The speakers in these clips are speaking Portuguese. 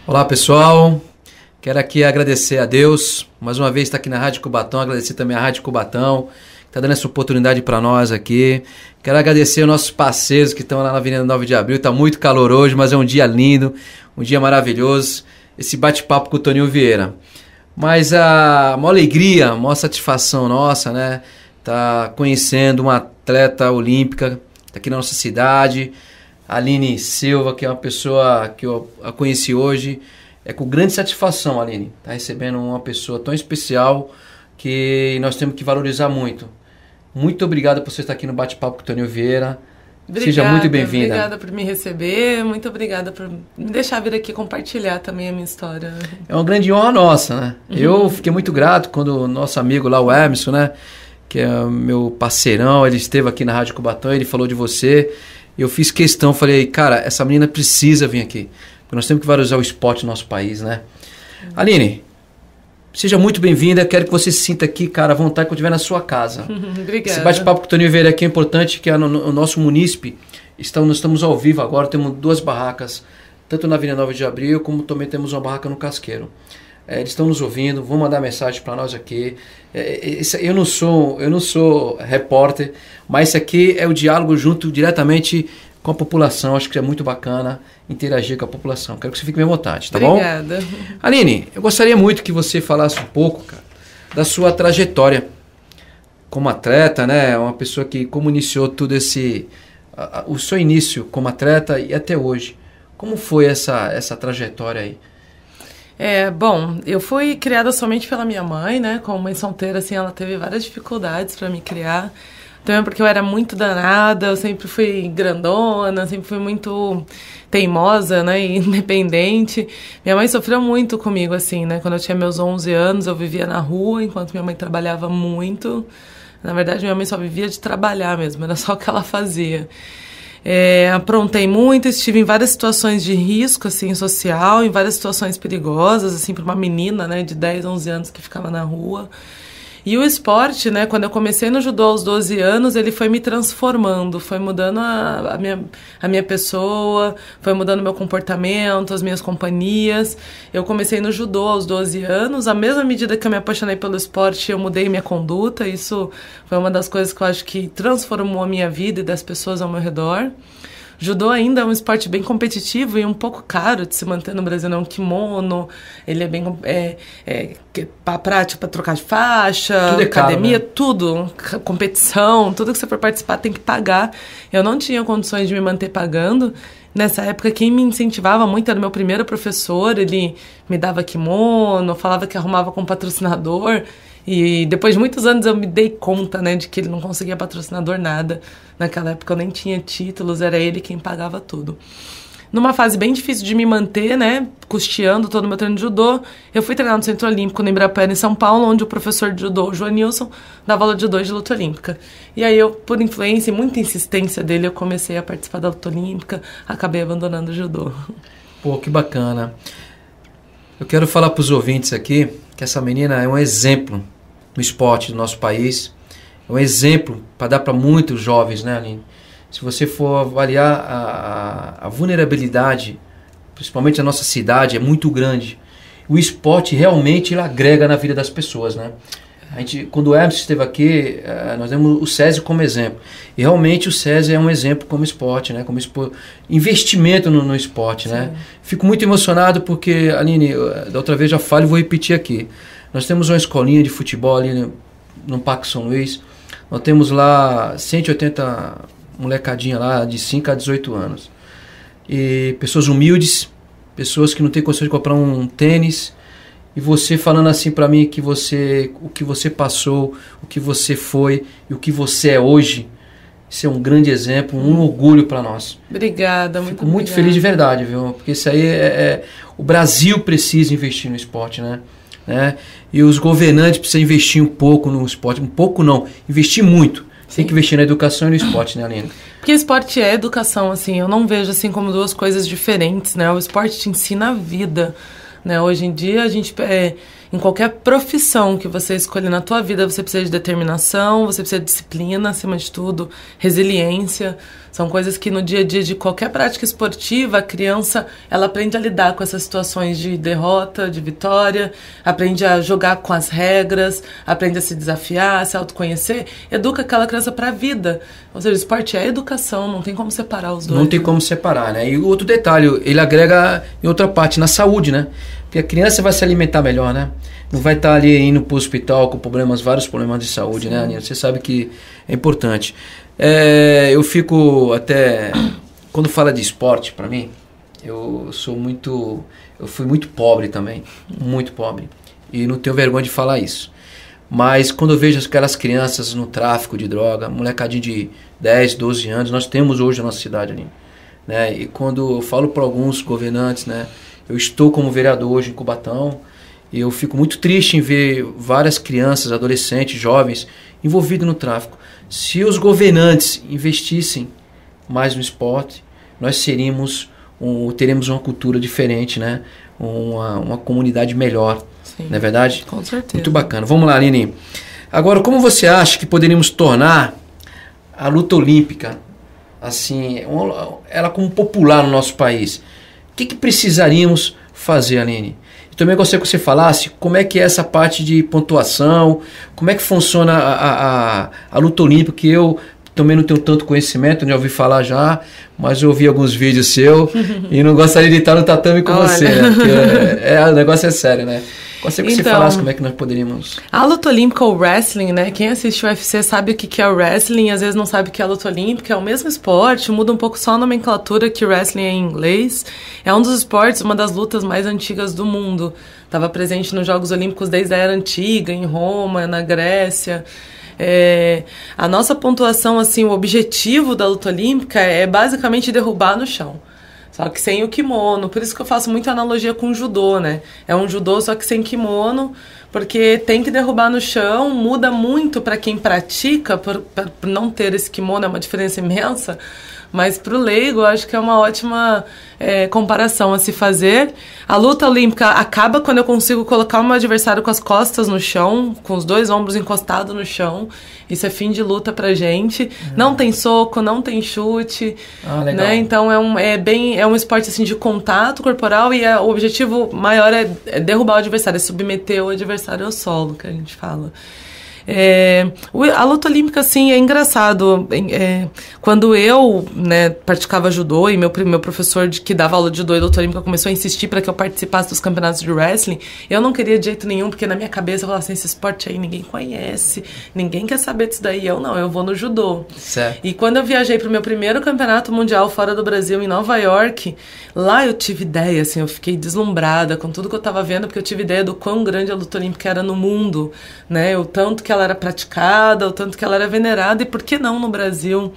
Olá, pessoal. Quero aqui agradecer a Deus, mais uma vez estar aqui na Rádio Cubatão, agradecer também a Rádio Cubatão, que está dando essa oportunidade para nós aqui. Quero agradecer aos nossos parceiros que estão lá na Avenida 9 de Abril, está muito calor hoje, mas é um dia lindo, um dia maravilhoso, esse bate-papo com o Toninho Vieira. Mas a maior alegria, a maior satisfação nossa, né, tá conhecendo uma atleta olímpica, tá aqui na nossa cidade, a Aline Silva, que é uma pessoa que eu a conheci hoje. É com grande satisfação, Aline, tá recebendo uma pessoa tão especial que nós temos que valorizar muito. Muito obrigado por você estar aqui no bate-papo com o Toninho Vieira. Obrigada, seja muito bem-vinda. Obrigada por me receber, muito obrigada por me deixar vir aqui compartilhar também a minha história. É uma grande honra nossa, né? Eu fiquei muito grato quando o nosso amigo lá, o Emerson, né, que é meu parceirão, ele esteve aqui na Rádio Cubatão, ele falou de você. Eu fiz questão, falei, cara, essa menina precisa vir aqui. Porque nós temos que valorizar o esporte no nosso país, né? Aline, seja muito bem-vinda. Quero que você se sinta aqui, cara, à vontade quando estiver na sua casa. Obrigada. Esse bate-papo com o Toninho Vieira aqui é importante, que no nosso munícipe, nós estamos ao vivo agora, temos 2 barracas, tanto na Avenida 9 de Abril, como também temos uma barraca no Casqueiro. Eles estão nos ouvindo, vão mandar mensagem para nós aqui. Eu não sou repórter, mas isso aqui é o diálogo junto diretamente com a população. Acho que é muito bacana interagir com a população. Quero que você fique bem à vontade, tá bom? Obrigada. Aline, eu gostaria muito que você falasse um pouco, cara, da sua trajetória como atleta, né? Uma pessoa que como iniciou tudo o seu início como atleta e até hoje. Como foi essa trajetória aí? Bom, eu fui criada somente pela minha mãe, né? Como mãe solteira, assim, ela teve várias dificuldades para me criar. Também porque eu era muito danada, eu sempre fui grandona, sempre fui muito teimosa, né, e independente. Minha mãe sofreu muito comigo, assim, né, quando eu tinha meus 11 anos, eu vivia na rua, enquanto minha mãe trabalhava muito. Na verdade, minha mãe só vivia de trabalhar mesmo, era só o que ela fazia. Aprontei muito, estive em várias situações de risco, assim, social, em várias situações perigosas, assim, para uma menina, né, de 10, 11 anos que ficava na rua. E o esporte, né, quando eu comecei no judô aos 12 anos, ele foi me transformando, foi mudando a minha pessoa, foi mudando meu comportamento, as minhas companhias. Eu comecei no judô aos 12 anos, à mesma medida que eu me apaixonei pelo esporte, eu mudei minha conduta. Isso foi uma das coisas que eu acho que transformou a minha vida e das pessoas ao meu redor. Judô ainda é um esporte bem competitivo e um pouco caro de se manter no Brasil, é um kimono, ele é bem prático para trocar de faixa, tudo academia, caro, né? Tudo, competição, tudo que você for participar tem que pagar. Eu não tinha condições de me manter pagando. Nessa época, quem me incentivava muito era o meu primeiro professor, ele me dava kimono, falava que arrumava com patrocinador. E depois de muitos anos eu me dei conta, né, de que ele não conseguia patrocinador nada. Naquela época eu nem tinha títulos, era ele quem pagava tudo. Numa fase bem difícil de me manter, né, custeando todo o meu treino de judô, eu fui treinar no Centro Olímpico, no Ibirapuera, em São Paulo, onde o professor de judô, o Joanilson, dava aula de judô e de luta olímpica. E aí eu, por influência e muita insistência dele, eu comecei a participar da luta olímpica, acabei abandonando o judô. Pô, que bacana. Eu quero falar para os ouvintes aqui que essa menina é um exemplo no esporte do nosso país. É um exemplo para dar para muitos jovens, né, Aline? Se você for avaliar a vulnerabilidade, principalmente na nossa cidade, é muito grande. O esporte realmente ele agrega na vida das pessoas, né? Quando o Emerson esteve aqui, nós demos o SESI como exemplo. E realmente o SESI é um exemplo como esporte, né? Como investimento no esporte, né? Fico muito emocionado porque, Aline, da outra vez já falo e vou repetir aqui. Nós temos uma escolinha de futebol ali no Parque São Luís. Nós temos lá 180 molecadinha lá de 5 a 18 anos. E pessoas humildes, pessoas que não têm condição de comprar um tênis. E você falando assim pra mim que o que você passou, o que você foi e o que você é hoje, isso é um grande exemplo, um orgulho pra nós. Obrigada, Fico muito feliz de verdade, viu? Porque isso aí o Brasil precisa investir no esporte, né? E os governantes precisam investir um pouco no esporte. Um pouco não, investir muito. Tem que investir na educação e no esporte, né, Aline? Porque esporte é educação, assim, eu não vejo assim como duas coisas diferentes, né? O esporte te ensina a vida, né? Hoje em dia a gente em qualquer profissão que você escolher na tua vida, você precisa de determinação, você precisa de disciplina, acima de tudo, resiliência. São coisas que no dia a dia de qualquer prática esportiva, a criança, ela aprende a lidar com essas situações de derrota, de vitória, aprende a jogar com as regras, aprende a se desafiar, a se autoconhecer, educa aquela criança para a vida. Ou seja, o esporte é educação, não tem como separar os dois. Não tem como separar, né? E o outro detalhe, ele agrega em outra parte, na saúde, né? Porque a criança vai se alimentar melhor, né? Não vai estar ali indo para o hospital com vários problemas de saúde, sim, né, Aninha? Você sabe que é importante. Eu fico até... Quando fala de esporte, para mim, eu fui muito pobre também, muito pobre. E não tenho vergonha de falar isso. Mas quando eu vejo aquelas crianças no tráfico de droga, molecadinho de 10, 12 anos, nós temos hoje na nossa cidade ali, né? E quando eu falo para alguns governantes, né? Eu estou como vereador hoje em Cubatão e eu fico muito triste em ver várias crianças, adolescentes, jovens envolvidos no tráfico. Se os governantes investissem mais no esporte, nós teremos uma cultura diferente, né? Uma comunidade melhor. Sim, não é verdade? Com certeza. Muito bacana. Vamos lá, Aline. Agora, como você acha que poderíamos tornar a luta olímpica, assim, ela como popular no nosso país? O que precisaríamos fazer, Aline? Eu também gostaria que você falasse como é que é essa parte de pontuação, como é que funciona a luta olímpica, que eu também não tenho tanto conhecimento, já ouvi falar já, mas eu ouvi alguns vídeos seus e não gostaria de estar no tatame com você, né? Porque o negócio é sério, né? Gostaria que você falasse como é que nós poderíamos... A luta olímpica ou wrestling, né? Quem assiste o UFC sabe o que é o wrestling, às vezes não sabe o que é a luta olímpica, é o mesmo esporte, muda um pouco só a nomenclatura, que wrestling é em inglês. É um dos esportes, uma das lutas mais antigas do mundo. Estava presente nos Jogos Olímpicos desde a Era Antiga, em Roma, na Grécia. A nossa pontuação, assim, o objetivo da luta olímpica é basicamente derrubar no chão. Só que sem o kimono, por isso que eu faço muita analogia com o judô, né? É um judô só que sem kimono, porque tem que derrubar no chão, muda muito para quem pratica, por não ter esse kimono, é uma diferença imensa, mas para o leigo eu acho que é uma ótima comparação a se fazer. A luta olímpica acaba quando eu consigo colocar o meu adversário com as costas no chão, com os dois ombros encostados no chão. Isso é fim de luta pra gente. Não tem soco, não tem chute. Legal. Né? Então é um esporte assim, de contato corporal e o objetivo maior é derrubar o adversário, é submeter o adversário ao solo, que a gente fala. A luta olímpica, assim, é engraçado. Quando eu, né, praticava judô e meu professor que dava aula de judô e luta olímpica começou a insistir para que eu participasse dos campeonatos de wrestling, eu não queria de jeito nenhum, porque na minha cabeça eu falava assim, esse esporte aí ninguém conhece, ninguém quer saber disso daí. Eu vou no judô. Certo. E quando eu viajei pro meu primeiro campeonato mundial fora do Brasil, em Nova York, lá eu tive ideia, assim, eu fiquei deslumbrada com tudo que eu tava vendo, porque eu tive ideia do quão grande a luta olímpica era no mundo, né, o tanto que ela era praticada, o tanto que ela era venerada, e por que não no Brasil?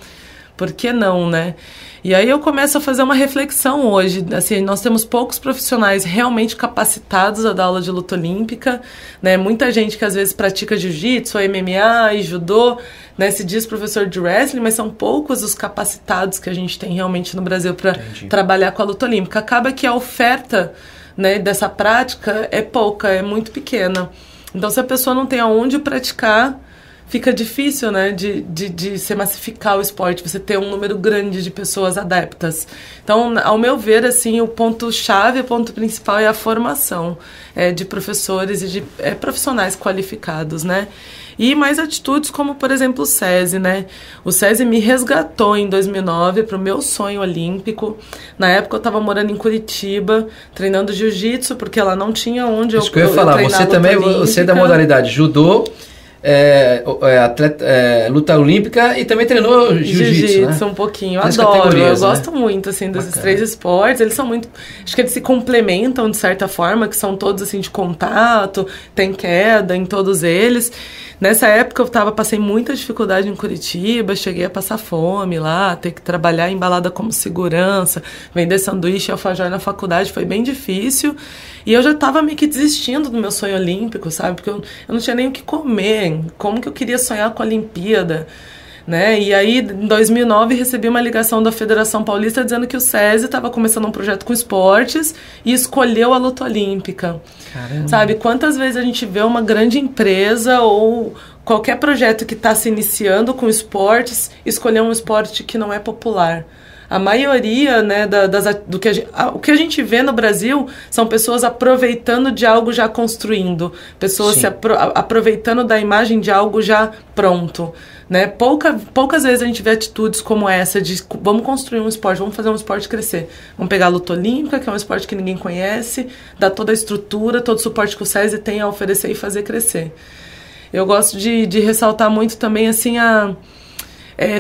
Por que não, né? E aí eu começo a fazer uma reflexão hoje, assim, nós temos poucos profissionais realmente capacitados a dar aula de luta olímpica, né? Muita gente que às vezes pratica jiu-jitsu, MMA e judô, né, se diz professor de wrestling, mas são poucos os capacitados que a gente tem realmente no Brasil para trabalhar com a luta olímpica. Acaba que a oferta, né, dessa prática é pouca, é muito pequena. Então, se a pessoa não tem aonde praticar, fica difícil, né, de se massificar o esporte, você ter um número grande de pessoas adeptas. Então, ao meu ver, assim, o ponto-chave, o ponto principal é a formação de professores e de profissionais qualificados, né? E mais atitudes como, por exemplo, o SESI, né? O SESI me resgatou em 2009 para o meu sonho olímpico. Na época eu estava morando em Curitiba, treinando jiu-jitsu, porque ela não tinha onde Isso que eu ia falar, você também, você é da modalidade judô, luta olímpica e também treinou jiu-jitsu, né? Um pouquinho, eu adoro, eu gosto muito, assim, desses três esportes, eles são muito, acho que eles se complementam de certa forma, que são todos, assim, de contato, tem queda em todos eles. Nessa época eu passei muita dificuldade em Curitiba, cheguei a passar fome lá, ter que trabalhar em balada como segurança, vender sanduíche e alfajor na faculdade, foi bem difícil. E eu já estava meio que desistindo do meu sonho olímpico, sabe? Porque eu não tinha nem o que comer, como que eu queria sonhar com a Olimpíada? né? E aí, em 2009, recebi uma ligação da Federação Paulista dizendo que o SESI estava começando um projeto com esportes e escolheu a luta olímpica. Caramba. Sabe, quantas vezes a gente vê uma grande empresa ou qualquer projeto que está se iniciando com esportes escolher um esporte que não é popular? A maioria, né, o que a gente vê no Brasil são pessoas aproveitando de algo já construindo, pessoas aproveitando da imagem de algo já pronto, né? Poucas vezes a gente vê atitudes como essa de vamos construir um esporte, vamos fazer um esporte crescer. Vamos pegar a luta olímpica, que é um esporte que ninguém conhece, dar toda a estrutura, todo o suporte que o SESI tem a oferecer e fazer crescer. Eu gosto de ressaltar muito também, assim,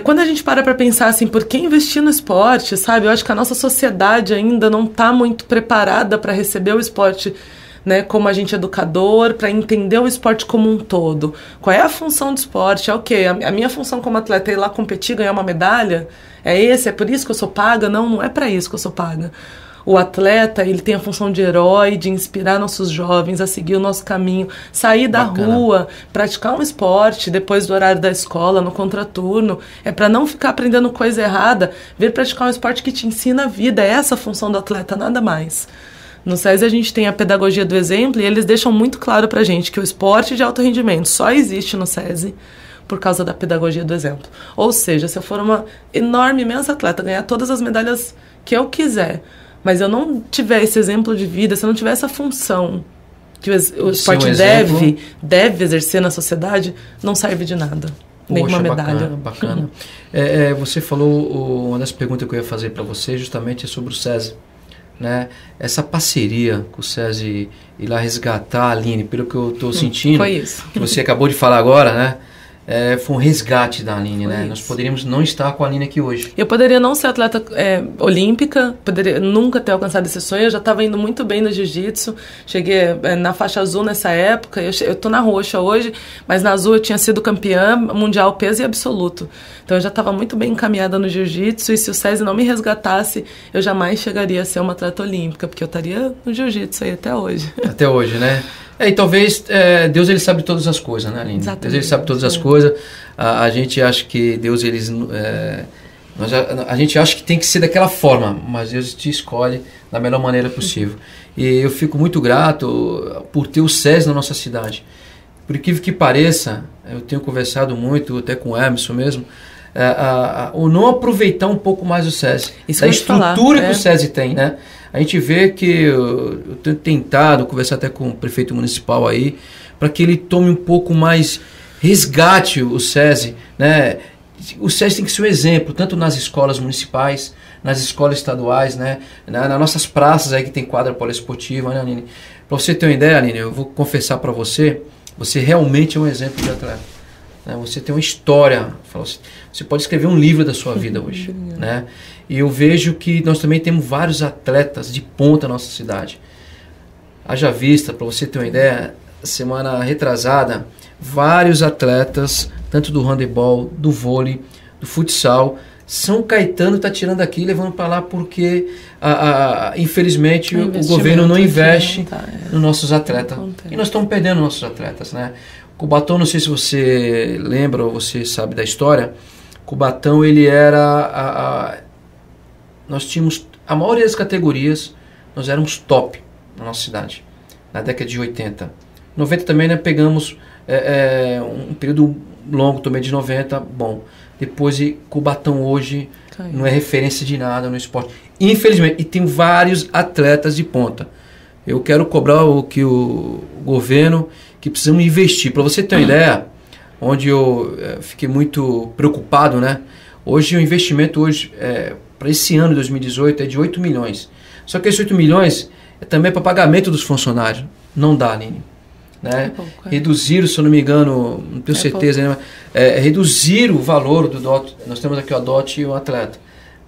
quando a gente para pensar assim, por que investir no esporte, sabe? Eu acho que a nossa sociedade ainda não está muito preparada para receber o esporte, né, como agente educador, para entender o esporte como um todo. Qual é a função do esporte? É o quê? A minha função como atleta é ir lá competir, ganhar uma medalha? É por isso que eu sou paga? Não, não é para isso que eu sou paga. O atleta, ele tem a função de herói, de inspirar nossos jovens a seguir o nosso caminho, sair da rua, praticar um esporte depois do horário da escola, no contraturno. É para não ficar aprendendo coisa errada, vir praticar um esporte que te ensina a vida. É essa a função do atleta, nada mais. No SESI a gente tem a pedagogia do exemplo e eles deixam muito claro pra gente que o esporte de alto rendimento só existe no SESI por causa da pedagogia do exemplo. Ou seja, se eu for uma enorme, imensa atleta, ganhar todas as medalhas que eu quiser, mas eu não tiver esse exemplo de vida, se eu não tiver essa função que o esporte deve exercer na sociedade, não serve de nada. Nenhuma medalha. Bacana. Você falou, uma das perguntas que eu ia fazer para você justamente é sobre o SESI. Né? Essa parceria com o SESI ir lá resgatar a Aline, pelo que eu estou sentindo, foi isso. Que você acabou de falar agora, né? Foi um resgate da Aline, né? Isso. Nós poderíamos não estar com a Aline aqui hoje. Eu poderia não ser atleta olímpica, poderia nunca ter alcançado esse sonho. Eu já estava indo muito bem no jiu-jitsu. Cheguei na faixa azul nessa época. Eu tô na roxa hoje, mas na azul eu tinha sido campeã mundial peso e absoluto. Então eu já estava muito bem encaminhada no jiu-jitsu. E se o SESI não me resgatasse, eu jamais chegaria a ser uma atleta olímpica, porque eu estaria no jiu-jitsu aí até hoje. Até hoje, né? E talvez Deus ele sabe todas as coisas, né, Aline? Exatamente. Deus ele sabe todas as coisas. A gente acha que Deus a gente acha que tem que ser daquela forma, mas Deus te escolhe da melhor maneira possível. E eu fico muito grato por ter o SESI na nossa cidade. Por incrível que pareça, eu tenho conversado muito, até com o Emerson mesmo, o não aproveitar um pouco mais o SESI, a estrutura que o SESI tem, né? A gente vê que eu tenho tentado conversar até com o prefeito municipal aí, para que ele tome um pouco mais, resgate o SESI, né? O SESI tem que ser um exemplo, tanto nas escolas municipais, nas escolas estaduais, né? Nas nossas praças aí que tem quadra poliesportiva, né, Aline? Para você ter uma ideia, Aline, eu vou confessar para você, você realmente é um exemplo de atleta. Né? Você tem uma história, você pode escrever um livro da sua vida hoje, né? E eu vejo que nós também temos vários atletas de ponta na nossa cidade. Haja vista, para você ter uma ideia, semana retrasada, vários atletas, tanto do handebol, do vôlei, do futsal, São Caetano está tirando aqui e levando para lá porque, infelizmente, o governo não investe nos nossos atletas. E nós estamos perdendo nossos atletas, né? Cubatão, não sei se você lembra ou você sabe da história, Cubatão, ele era... nós tínhamos, a maioria das categorias, nós éramos top na nossa cidade, na década de 80. 90 também, né, pegamos um período longo também de 90, bom. Depois, Cubatão hoje não é referência de nada no esporte. Infelizmente, e tem vários atletas de ponta. Eu quero cobrar o governo, que precisamos investir. Para você ter uma ideia, onde eu fiquei muito preocupado, né? Hoje o investimento para esse ano de 2018 é de 8 milhões. Só que esses 8 milhões é também para pagamento dos funcionários. Não dá, Aline. Né? Reduziram, se eu não me engano, não tenho certeza, né? Reduziram o valor do DOT. Nós temos aqui o DOT e o atleta.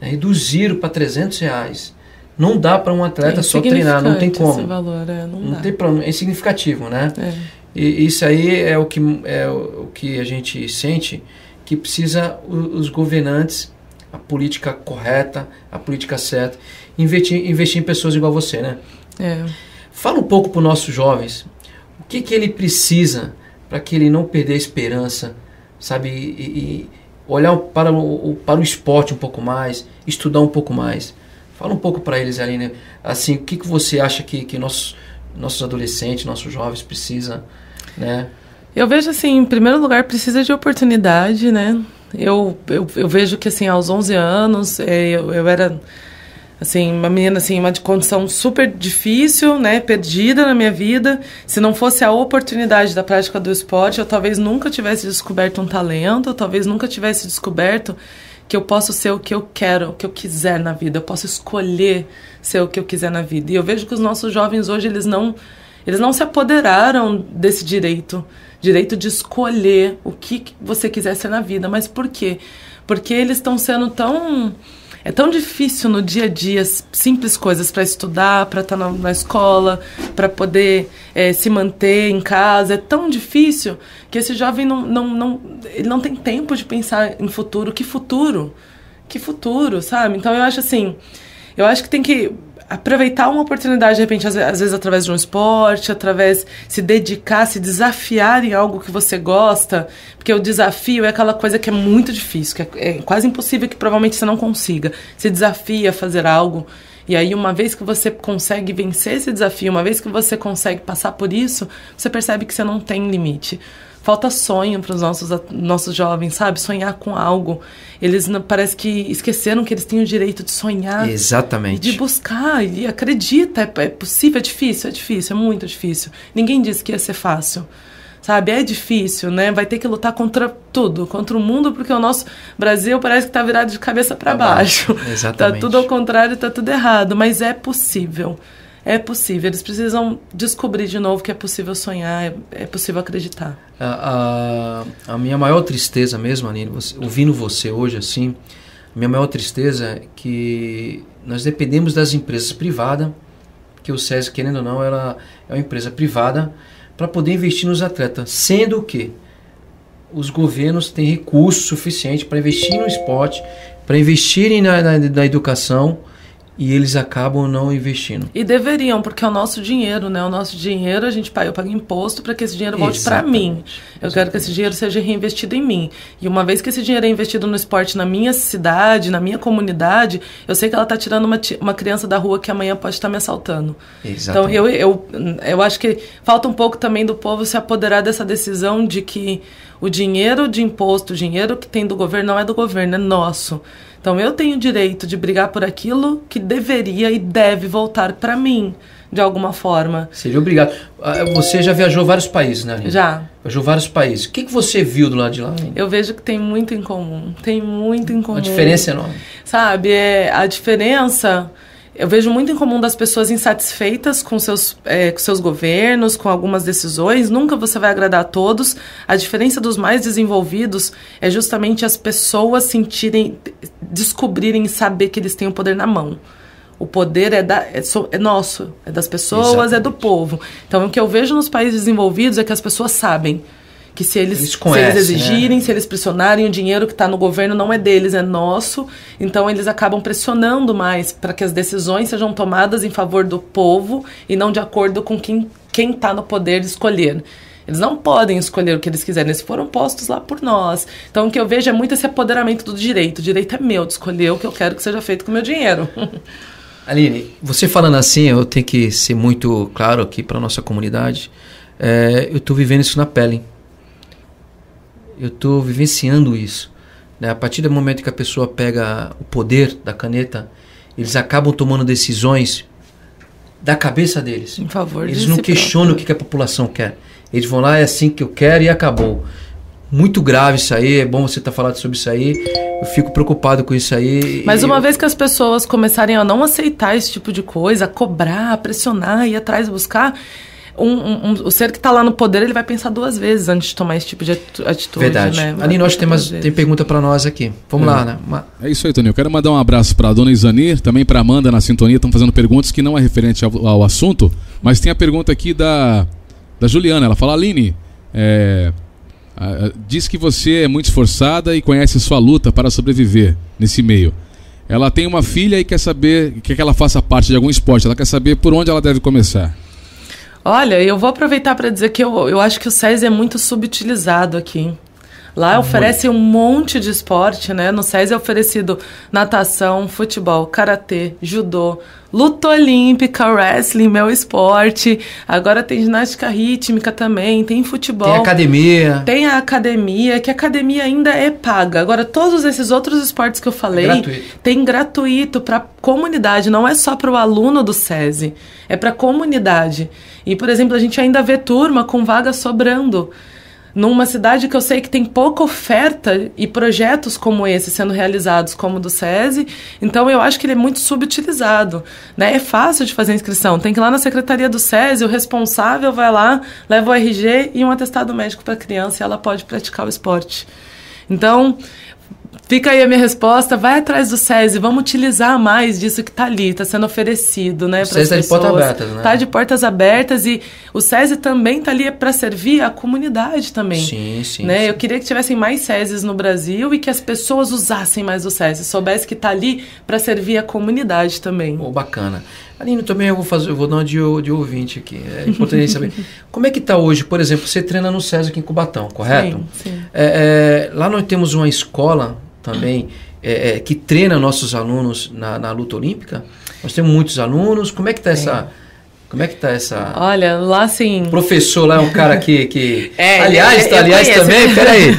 Reduziram para R$300. Não dá para um atleta só treinar, não tem como. Esse valor, não tem problema, é significativo, né? E isso aí é o que a gente sente, que precisa os governantes, a política correta, a política certa, investir em pessoas igual você, né? Fala um pouco para os nossos jovens, o que ele precisa para que ele não perder a esperança, sabe? olhar para o esporte um pouco mais, estudar um pouco mais. Fala um pouco para eles, Aline, assim, o que você acha que nossos adolescentes, nossos jovens precisam, né? Eu vejo assim, em primeiro lugar, precisa de oportunidade, né? Eu vejo que assim, aos 11 anos, eu era assim, uma menina assim, uma de condição super difícil, né, perdida na minha vida. Se não fosse a oportunidade da prática do esporte, eu talvez nunca tivesse descoberto um talento, eu talvez nunca tivesse descoberto que eu posso ser o que eu quero, o que eu quiser na vida. Eu posso escolher ser o que eu quiser na vida. E eu vejo que os nossos jovens hoje, eles não se apoderaram desse direito de escolher o que você quiser ser na vida. Mas por quê? Porque eles estão sendo tão... É tão difícil no dia a dia, simples coisas para estudar, para estar na escola, para poder se manter em casa. É tão difícil que esse jovem ele não tem tempo de pensar em futuro. Que futuro? Que futuro, sabe? Então eu acho assim, que tem que aproveitar uma oportunidade, de repente, às vezes através de um esporte, através se dedicar, se desafiar em algo que você gosta, porque o desafio é aquela coisa que é muito difícil, que é quase impossível, que provavelmente você não consiga. Se desafia a fazer algo, e aí uma vez que você consegue vencer esse desafio, uma vez que você consegue passar por isso, você percebe que você não tem limite. Falta sonho para os nossos jovens, sabe? Sonhar com algo. Eles parece que esqueceram que eles têm o direito de sonhar. Exatamente. De buscar. E acredita, é possível, é muito difícil. Ninguém disse que ia ser fácil. Sabe? É difícil, né? Vai ter que lutar contra tudo, contra o mundo, porque o nosso Brasil parece que está virado de cabeça para baixo. Exatamente. Tá tudo ao contrário, tá tudo errado. Mas é possível. É possível, eles precisam descobrir de novo que é possível sonhar, é possível acreditar. A minha maior tristeza mesmo, Aline, ouvindo você hoje assim, a minha maior tristeza é que nós dependemos das empresas privadas, que o SESI, querendo ou não, ela é uma empresa privada, para poder investir nos atletas, sendo que os governos têm recurso suficiente para investir no esporte, para investirem na educação, e eles acabam não investindo. E deveriam, porque é o nosso dinheiro, né? O nosso dinheiro, eu pago imposto para que esse dinheiro volte para mim. Eu quero que esse dinheiro seja reinvestido em mim. E uma vez que esse dinheiro é investido no esporte na minha cidade, na minha comunidade, eu sei que ela está tirando uma criança da rua que amanhã pode estar me assaltando. Exatamente. Então, eu acho que falta um pouco também do povo se apoderar dessa decisão de que o dinheiro de imposto, o dinheiro que tem do governo, não é do governo, é nosso. Então, eu tenho o direito de brigar por aquilo que deveria e deve voltar para mim, de alguma forma. Seria obrigado. Você já viajou vários países, né, Aline? Já. Viajou vários países. O que você viu do lado de lá, Aline? Eu vejo que tem muito em comum. Tem muito em comum. A diferença é enorme. Sabe, a diferença... Eu vejo muito em comum das pessoas insatisfeitas com seus governos, com algumas decisões. Nunca você vai agradar a todos. A diferença dos mais desenvolvidos é justamente as pessoas descobrirem e saber que eles têm o poder na mão. O poder é nosso, é das pessoas, exatamente, é do povo. Então, o que eu vejo nos países desenvolvidos é que as pessoas sabem que se eles exigirem, né? Se eles pressionarem, o dinheiro que está no governo não é deles, é nosso. Então, eles acabam pressionando mais para que as decisões sejam tomadas em favor do povo e não de acordo com quem está no poder de escolher. Eles não podem escolher o que eles quiserem, eles foram postos lá por nós. Então, o que eu vejo é muito esse apoderamento do direito. O direito é meu, de escolher o que eu quero que seja feito com o meu dinheiro. Aline, você falando assim, eu tenho que ser muito claro aqui para a nossa comunidade. Eu estou vivendo isso na pele. Eu estou vivenciando isso, né? A partir do momento que a pessoa pega o poder da caneta, eles acabam tomando decisões da cabeça deles. Em favor eles não questionam o que a população quer. Eles vão lá, é assim que eu quero e acabou. Muito grave isso aí, é bom você estar falando sobre isso aí. Eu fico preocupado com isso aí. Mas uma vez que as pessoas começarem a não aceitar esse tipo de coisa, a cobrar, a pressionar, ir atrás, buscar... O ser que está lá no poder, ele vai pensar duas vezes antes de tomar esse tipo de atitude. Verdade. Né? Aline, nós tem pergunta para nós aqui. Vamos lá, né? É isso aí, Toninho. Eu quero mandar um abraço para a dona Isanir, também para a Amanda na sintonia. Estão fazendo perguntas que não é referente ao assunto, mas tem a pergunta aqui da Juliana. Ela fala: Aline, diz que você é muito esforçada e conhece a sua luta para sobreviver nesse meio. Ela tem uma filha e quer que ela faça parte de algum esporte. Ela quer saber por onde ela deve começar. Olha, eu vou aproveitar para dizer que eu acho que o SESI é muito subutilizado aqui. Lá oferece um monte de esporte, né? No SESI é oferecido natação, futebol, karatê, judô, luta olímpica, wrestling, meu esporte. Agora tem ginástica rítmica também, tem futebol. Tem academia. Tem a academia, que a academia ainda é paga. Agora, todos esses outros esportes que eu falei, tem gratuito para comunidade, não é só para o aluno do SESI, é para a comunidade. E, por exemplo, a gente ainda vê turma com vaga sobrando. Numa cidade que eu sei que tem pouca oferta e projetos como esse sendo realizados, como o do SESI, então eu acho que ele é muito subutilizado, né? É fácil de fazer a inscrição, tem que ir lá na secretaria do SESI, o responsável vai lá, leva o RG e um atestado médico para a criança e ela pode praticar o esporte. Então, fica aí a minha resposta, vai atrás do SESI, vamos utilizar mais disso que está ali, está sendo oferecido, né? O SESI está de portas abertas, né? Está de portas abertas e o SESI também está ali para servir a comunidade também. Sim, né? sim. Eu queria que tivessem mais SESIs no Brasil e que as pessoas usassem mais o SESI, soubesse que está ali para servir a comunidade também. Bacana. Aline, também eu vou dar uma de ouvinte aqui, é importante saber. Como é que está hoje, por exemplo, você treina no SESI aqui em Cubatão, correto? Sim. Lá nós temos uma escola também que treina nossos alunos na luta olímpica. Nós temos muitos alunos. Como é que está essa... Como é que tá essa... Olha, lá sim... O professor lá é um cara que... aliás, também, peraí.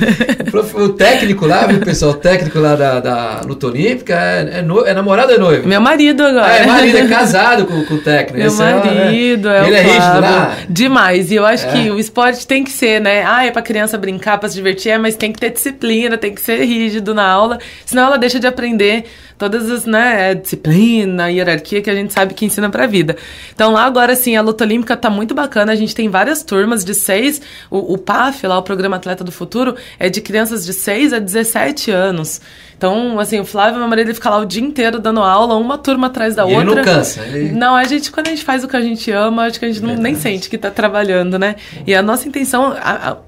O técnico lá, viu, pessoal? O técnico lá da luta olímpica é namorado ou é noivo? Meu marido agora. É marido, é casado com o técnico. Meu marido, né? Ele é rígido lá? Demais. E eu acho que o esporte tem que ser, né? É pra criança brincar, pra se divertir, mas tem que ter disciplina, tem que ser rígido na aula, senão ela deixa de aprender todas as, né, disciplina, hierarquia que a gente sabe que ensina pra vida. Então lá agora sim, a luta olímpica tá muito bacana, a gente tem várias turmas de 6, o PAF lá, o Programa Atleta do Futuro, é de crianças de 6 a 17 anos. Então, assim, o Flávio, meu marido, ele fica lá o dia inteiro dando aula, uma turma atrás da outra. Ele não cansa. Não, quando a gente faz o que a gente ama, acho que a gente nem sente que tá trabalhando, né? E a nossa intenção,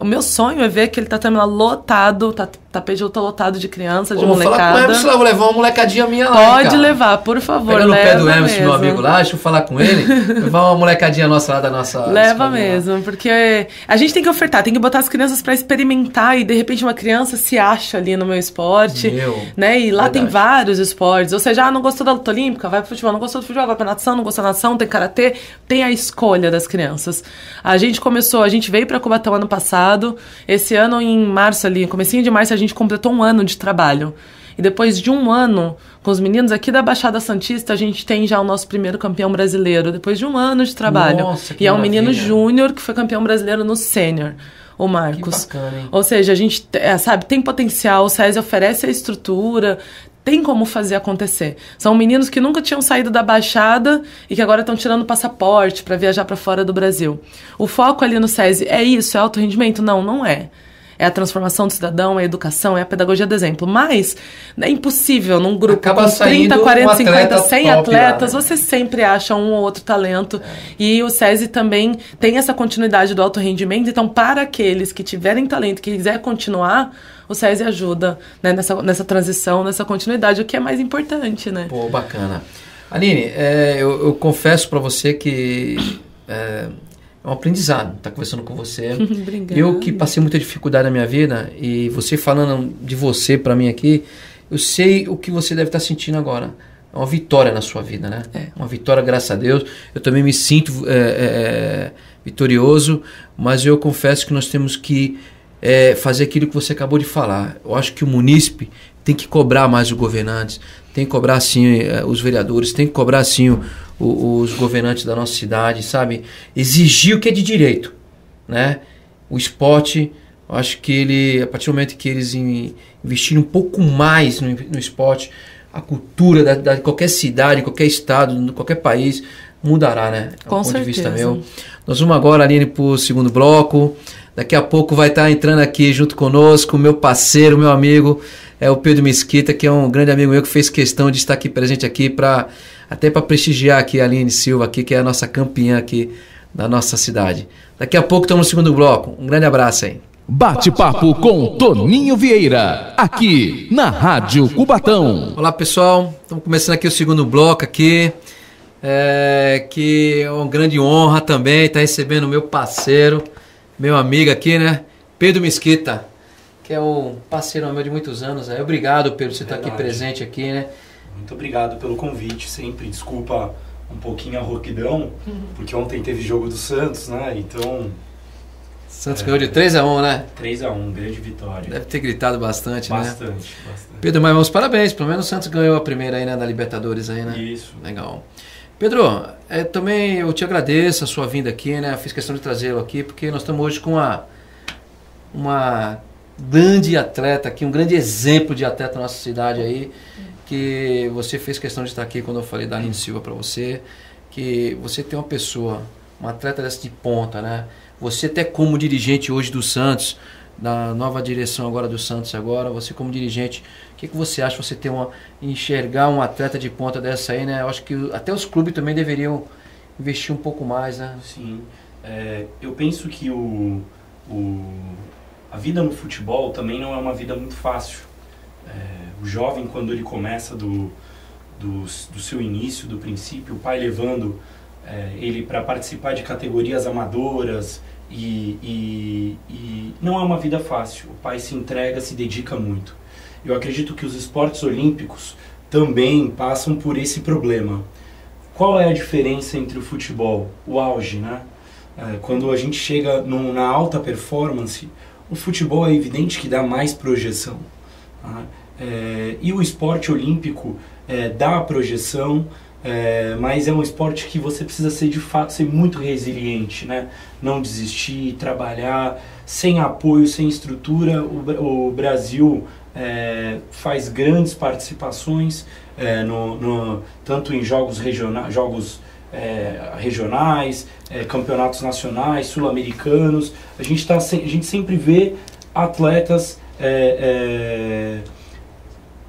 o meu sonho é ver que ele tá também lá lotado, tapete lotado de criança, de molecada. Vou levar uma molecadinha minha lá. Pode levar, por favor. Pega no pé do Emerson, meu amigo lá, deixa eu falar com ele. Levar uma molecadinha nossa lá da nossa... Leva mesmo, porque a gente tem que ofertar, tem que botar as crianças pra experimentar e de repente uma criança se acha ali no meu esporte. Né? E lá verdade. Tem vários esportes, ou seja, não gostou da luta olímpica, vai pro futebol, não gostou do futebol, vai pra natação, não gostou da natação, tem karatê, tem a escolha das crianças. A gente veio pra Cubatão ano passado, esse ano em março ali, comecinho de março, a gente completou 1 ano de trabalho. E depois de 1 ano, com os meninos aqui da Baixada Santista, a gente tem já o nosso primeiro campeão brasileiro, depois de 1 ano de trabalho. Nossa, que e é um maravilha. menino júnior que foi campeão brasileiro no sênior. O Marcos. Que bacana, hein? Ou seja, a gente, tem potencial, o SESI oferece a estrutura, tem como fazer acontecer. São meninos que nunca tinham saído da Baixada e que agora estão tirando passaporte para viajar para fora do Brasil. O foco ali no SESI é isso? É alto rendimento? Não, não é. É a transformação do cidadão, é a educação, é a pedagogia do exemplo. Mas é impossível, num grupo acaba com 30, 40, 50, 100 atletas, lá, né? Você sempre acha um ou outro talento. E o SESI também tem essa continuidade do alto rendimento. Então, para aqueles que tiverem talento, que quiser continuar, o SESI ajuda, né, nessa transição, nessa continuidade, o que é mais importante, né? Pô, bacana. Aline, eu confesso para você que... é um aprendizado estar conversando com você. Obrigada. Eu que passei muita dificuldade na minha vida e você falando de você para mim aqui, eu sei o que você deve estar sentindo agora. É uma vitória na sua vida, né? Uma vitória, graças a Deus. Eu também me sinto vitorioso, mas eu confesso que nós temos que fazer aquilo que você acabou de falar. Eu acho que o munícipe tem que cobrar mais os governantes, tem que cobrar sim os vereadores, tem que cobrar sim os governantes da nossa cidade, sabe? Exigir o que é de direito, né? O esporte, eu acho que a partir do momento que eles investirem um pouco mais no esporte, a cultura de qualquer cidade, qualquer estado, qualquer país mudará, né? Com certeza. Ponto de vista meu. Nós vamos agora, Aline, para o segundo bloco. Daqui a pouco vai estar entrando aqui junto conosco o meu parceiro, meu amigo, o Pedro Mesquita, que é um grande amigo meu que fez questão de estar aqui presente aqui até para prestigiar aqui a Aline Silva, aqui, que é a nossa campeã aqui da nossa cidade. Daqui a pouco estamos no segundo bloco. Um grande abraço aí. Bate-papo com Toninho Vieira, aqui na Rádio Cubatão. Olá, pessoal. Estamos começando aqui o segundo bloco aqui. Que é uma grande honra também estar recebendo o meu parceiro, meu amigo aqui, né? Pedro Mesquita, que é um parceiro meu de muitos anos. Obrigado, Pedro, por você estar aqui Verdade. presente aqui, né? Muito obrigado pelo convite, sempre. Desculpa um pouquinho a rouquidão, porque ontem teve jogo do Santos, né? Então, Santos ganhou de 3-1, né? 3-1, grande vitória. Deve ter gritado bastante, né? Bastante. Pedro, mas meus parabéns. Pelo menos o Santos ganhou a primeira aí, né, da Libertadores aí, né? Isso. Legal. Pedro, também eu te agradeço a sua vinda aqui, né? Fiz questão de trazê-lo aqui, porque nós estamos hoje com uma grande atleta aqui, um grande exemplo de atleta na nossa cidade aí, que você fez questão de estar aqui quando eu falei da Aline Silva para você, que você tem uma pessoa, um atleta dessa de ponta, né? Você até como dirigente hoje do Santos, da nova direção agora do Santos agora, você como dirigente, o que você acha você ter enxergar um atleta de ponta dessa aí, né? Eu acho que até os clubes também deveriam investir um pouco mais, né? Sim. Eu penso que a vida no futebol também não é uma vida muito fácil. O jovem, quando ele começa do seu início, do princípio, o pai levando ele para participar de categorias amadoras e não é uma vida fácil. O pai se entrega, se dedica muito. Eu acredito que os esportes olímpicos também passam por esse problema. Qual é a diferença entre o futebol? O auge, né? Quando a gente chega na alta performance, o futebol é evidente que dá mais projeção. Tá? E o esporte olímpico dá projeção, mas é um esporte que você precisa ser, de fato, ser muito resiliente, né? Não desistir, trabalhar. Sem apoio, sem estrutura, o Brasil faz grandes participações, tanto em jogos regionais, campeonatos nacionais, sul-americanos. A gente sempre vê atletas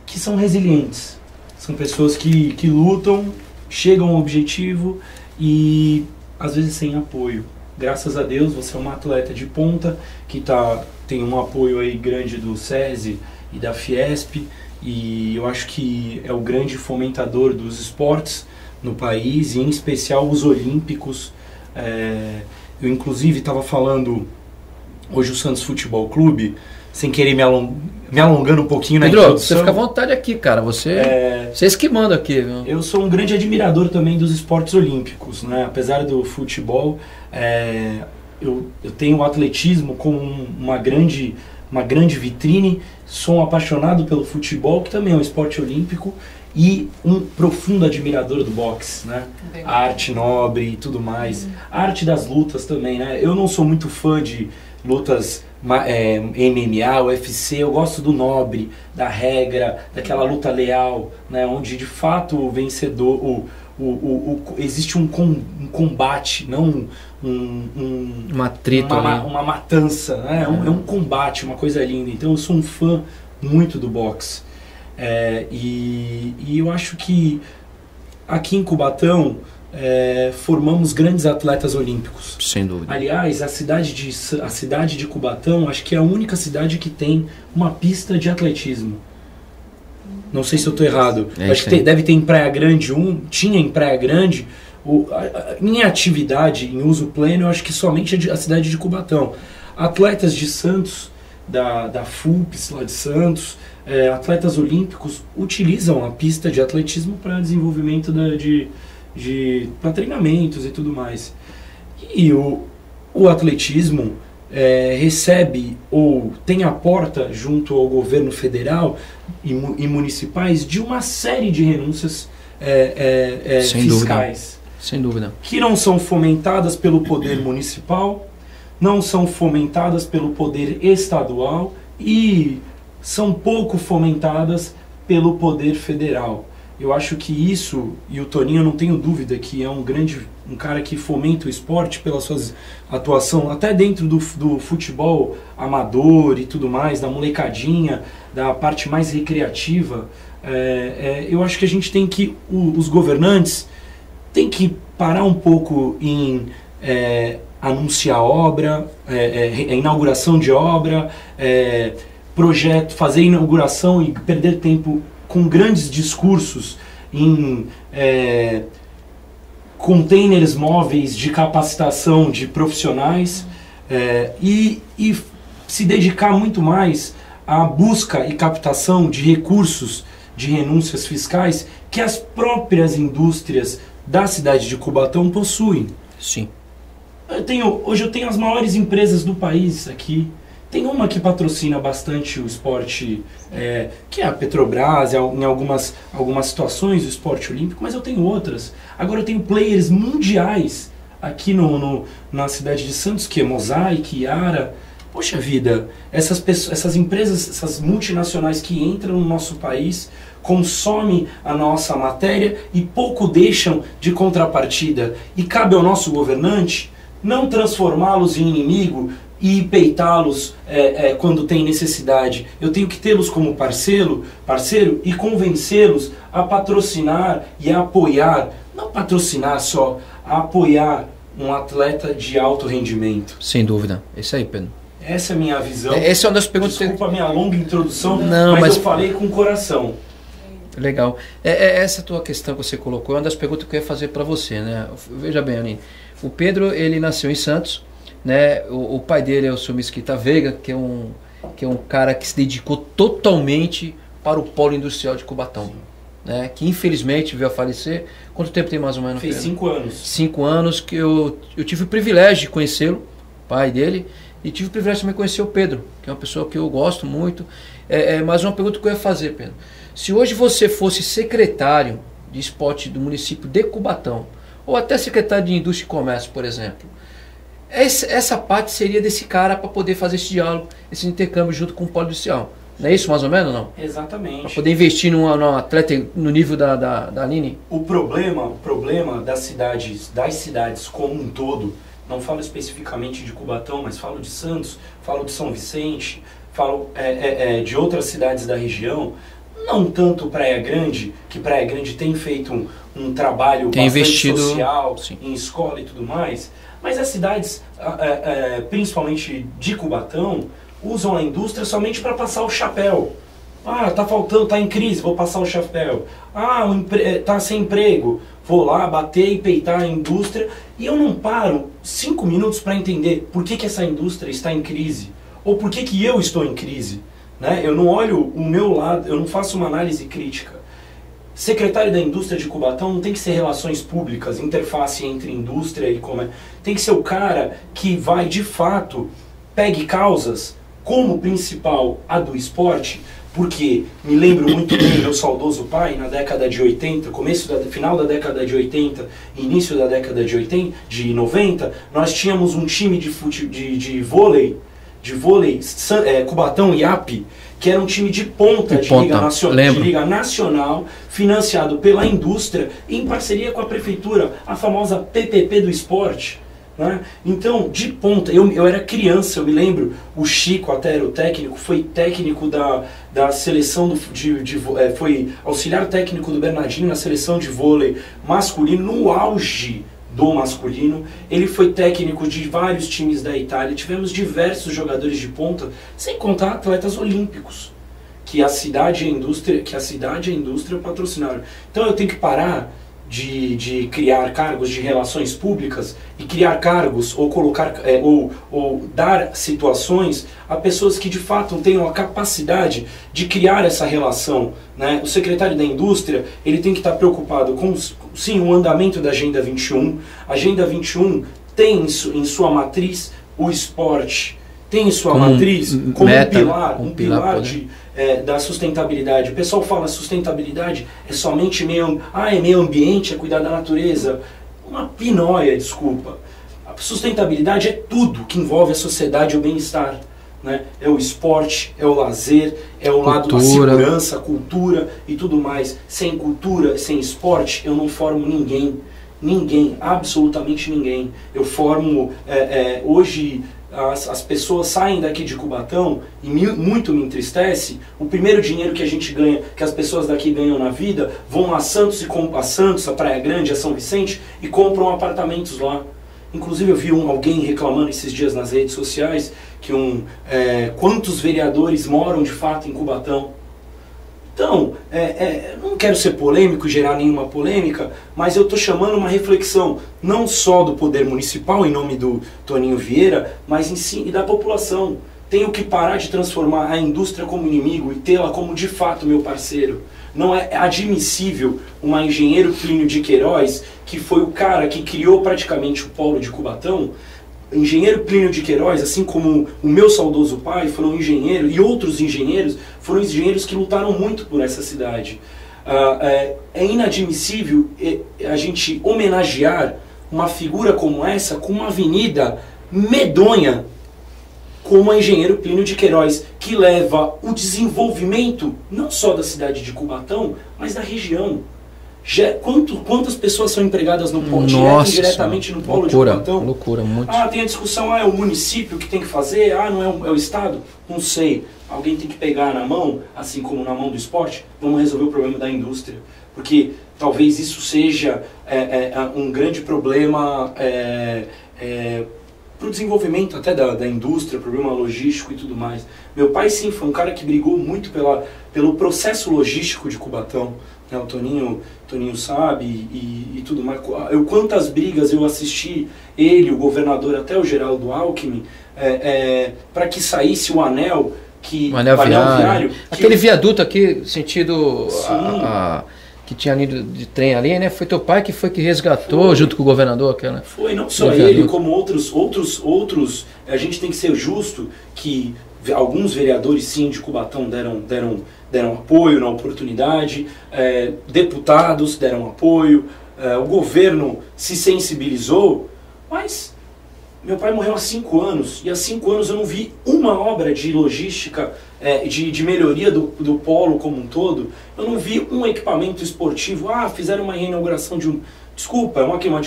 que são resilientes. São pessoas que lutam, chegam ao objetivo e às vezes sem apoio. Graças a Deus você é uma atleta de ponta que tem um apoio aí grande do SESI e da Fiesp, e eu acho que é o grande fomentador dos esportes no país, e em especial os olímpicos. Eu inclusive estava falando hoje o Santos Futebol Clube, sem querer me alongando um pouquinho Pedro, na introdução. você fica à vontade aqui, cara. Vocês que mandam aqui, viu? Eu sou um grande admirador também dos esportes olímpicos, né? Apesar do futebol, eu tenho o atletismo como uma grande vitrine. Sou um apaixonado pelo futebol, que também é um esporte olímpico, e um profundo admirador do boxe, né? A arte nobre e tudo mais. A arte das lutas também, né? Eu não sou muito fã de lutas MMA, UFC. Eu gosto do nobre, da regra, daquela luta leal, né? Onde de fato o vencedor, existe um combate, não um atrito, uma matança, né? É um combate, uma coisa linda. Então eu sou um fã muito do boxe. E eu acho que aqui em Cubatão formamos grandes atletas olímpicos. Sem dúvida. Aliás, a cidade de Cubatão, acho que é a única cidade que tem uma pista de atletismo. Não sei se eu estou errado. Acho que deve ter em Praia Grande tinha em Praia Grande. Em atividade, em uso pleno, eu acho que somente a cidade de Cubatão. Atletas de Santos, da FUPS lá de Santos, atletas olímpicos utilizam a pista de atletismo para desenvolvimento para treinamentos e tudo mais. E o atletismo recebe ou tem a porta junto ao governo federal e municipais de uma série de renúncias fiscais. Sem dúvida. Que não são fomentadas pelo poder municipal, não são fomentadas pelo poder estadual e são pouco fomentadas pelo poder federal. Eu acho que isso, e o Toninho, eu não tenho dúvida que é um cara que fomenta o esporte pela sua atuação, até dentro do futebol amador e tudo mais, da molecadinha, da parte mais recreativa. Eu acho que a gente tem que, os governantes, tem que parar um pouco em anunciar obra, inauguração de obra, projeto, fazer inauguração e perder tempo com grandes discursos em containers móveis de capacitação de profissionais, e se dedicar muito mais a busca e captação de recursos de renúncias fiscais que as próprias indústrias da cidade de Cubatão possuem. Sim. Hoje eu tenho as maiores empresas do país aqui. Tem uma que patrocina bastante o esporte, que é a Petrobras, em algumas situações o esporte olímpico, mas eu tenho outras. Agora eu tenho players mundiais aqui na cidade de Santos, que é Mosaic, Yara. Poxa vida, essas empresas, essas multinacionais que entram no nosso país, consomem a nossa matéria e pouco deixam de contrapartida. E cabe ao nosso governante não transformá-los em inimigo e peitá-los quando tem necessidade. Eu tenho que tê-los como parceiro e convencê-los a patrocinar e a apoiar, não patrocinar só, a apoiar um atleta de alto rendimento. Sem dúvida. É isso aí, Pedro. Essa é a minha visão. Essa é uma das perguntas. Desculpa a minha longa introdução, não, mas eu falei com o coração. Legal. Essa tua questão que você colocou é uma das perguntas que eu ia fazer para você, né? Veja bem, Aline. O Pedro, ele nasceu em Santos, né? O pai dele é o seu Mesquita Veiga, que é um cara que se dedicou totalmente para o polo industrial de Cubatão, né? Que infelizmente veio a falecer. Quanto tempo tem mais ou menos? Fez 5 anos. 5 anos que eu tive o privilégio de conhecê-lo, pai dele, e tive o privilégio também de conhecer o Pedro, que é uma pessoa que eu gosto muito. Mas uma pergunta que eu ia fazer, Pedro. Se hoje você fosse secretário de esporte do município de Cubatão, ou até secretário de Indústria e Comércio, por exemplo, essa parte seria desse cara para poder fazer esse diálogo, esse intercâmbio junto com o polo industrial. Não é isso mais ou menos, não? Exatamente. Para poder investir num atleta no nível da Aline? O problema das cidades como um todo, não falo especificamente de Cubatão, mas falo de Santos, falo de São Vicente, falo de outras cidades da região, não tanto Praia Grande, que Praia Grande tem feito um trabalho bastante social, sim, em escola e tudo mais, mas as cidades, principalmente de Cubatão, usam a indústria somente para passar o chapéu. Ah, tá faltando, tá em crise, vou passar o chapéu. Ah, tá sem emprego, vou lá bater e peitar a indústria. E eu não paro 5 minutos para entender por que essa indústria está em crise. Ou por que eu estou em crise. Né? Eu não olho o meu lado, eu não faço uma análise crítica. Secretário da Indústria de Cubatão não tem que ser relações públicas, interface entre indústria e comércio. Tem que ser o cara que vai, de fato, pegue causas como principal a do esporte, porque me lembro muito bem meu saudoso pai, na década de 80, final da década de 80 e início da década de 90, nós tínhamos um time de vôlei, Cubatão IAP, que era um time de ponta, de Liga Nacional, financiado pela indústria, em parceria com a prefeitura, a famosa PPP do esporte. Né? Então, de ponta, eu era criança, eu me lembro, o Chico até era o técnico, foi técnico da seleção, foi auxiliar técnico do Bernardinho na seleção de vôlei masculino, no auge do masculino. Ele foi técnico de vários times da Itália, tivemos diversos jogadores de ponta, sem contar atletas olímpicos, que a cidade e a indústria patrocinaram. Então eu tenho que parar de criar cargos de relações públicas e criar cargos ou colocar ou dar situações a pessoas que de fato tenham a capacidade de criar essa relação, né? O secretário da Indústria, ele tem que estar preocupado com sim, o andamento da Agenda 21. A Agenda 21 tem em sua matriz o esporte, tem em sua matriz como um pilar da sustentabilidade. O pessoal fala sustentabilidade é somente meio ambiente, é cuidar da natureza. Uma pinóia, desculpa. A sustentabilidade é tudo que envolve a sociedade e o bem-estar. Né? É o esporte, é o lazer, é o lado da segurança, a cultura e tudo mais. Sem cultura, sem esporte, eu não formo ninguém. Ninguém, absolutamente ninguém. Eu formo, hoje... As pessoas saem daqui de Cubatão e muito me entristece. O primeiro dinheiro que a gente ganha, que as pessoas daqui ganham na vida, vão a Santos, a Praia Grande, a São Vicente e compram apartamentos lá. Inclusive eu vi alguém reclamando esses dias nas redes sociais que quantos vereadores moram de fato em Cubatão. Então, não quero ser polêmico, gerar nenhuma polêmica, mas eu estou chamando uma reflexão, não só do poder municipal, em nome do Toninho Vieira, mas em si e da população. Tenho que parar de transformar a indústria como inimigo e tê-la como de fato meu parceiro. Não é admissível uma engenheiro Plínio de Queiroz, que foi o cara que criou praticamente o polo de Cubatão. Engenheiro Plínio de Queiroz, assim como o meu saudoso pai, foram engenheiros, e outros engenheiros, foram engenheiros que lutaram muito por essa cidade. É inadmissível a gente homenagear uma figura como essa com uma avenida medonha como a engenheiro Plínio de Queiroz, que leva o desenvolvimento não só da cidade de Cubatão, mas da região. Quantas pessoas são empregadas no polo, direto e indiretamente no polo de Cubatão? Loucura, muito. Tem a discussão, é o município que tem que fazer, não é o Estado? Não sei. Alguém tem que pegar na mão, assim como na mão do esporte, vamos resolver o problema da indústria. Porque talvez isso seja um grande problema para o desenvolvimento até da indústria, problema logístico e tudo mais. Meu pai, sim, foi um cara que brigou muito pelo processo logístico de Cubatão. O Toninho sabe e tudo mais. Quantas brigas eu assisti, ele, o governador, até o Geraldo Alckmin, para que saísse o anel, o anel viário. Aquele viaduto aqui, sentido que tinha ali de trem ali, né? Foi teu pai que resgatou junto com o governador aquela. Foi, não só ele, como outros. A gente tem que ser justo que alguns vereadores, sim, de Cubatão deram apoio na oportunidade, deputados deram apoio, o governo se sensibilizou, mas meu pai morreu há 5 anos, e há 5 anos eu não vi uma obra de logística, de melhoria do polo como um todo. Eu não vi um equipamento esportivo. Fizeram uma reinauguração de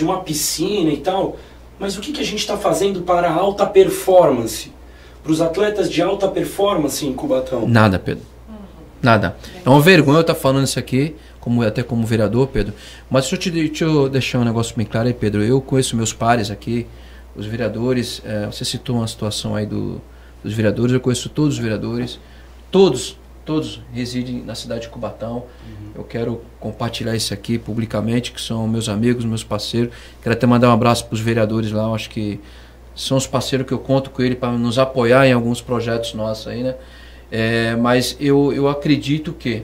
uma piscina e tal, mas o que a gente está fazendo para a alta performance? Para os atletas de alta performance em Cubatão? Nada, Pedro. Nada. É uma vergonha eu estar falando isso aqui, até como vereador, Pedro. Mas deixa eu deixar um negócio bem claro aí, Pedro. Eu conheço meus pares aqui, os vereadores. Você citou uma situação aí dos vereadores. Eu conheço todos os vereadores. Todos residem na cidade de Cubatão. Eu quero compartilhar isso aqui publicamente, que são meus amigos, meus parceiros. Quero até mandar um abraço para os vereadores lá. Eu acho que são os parceiros que eu conto com ele para nos apoiar em alguns projetos nossos aí, né? Mas eu acredito que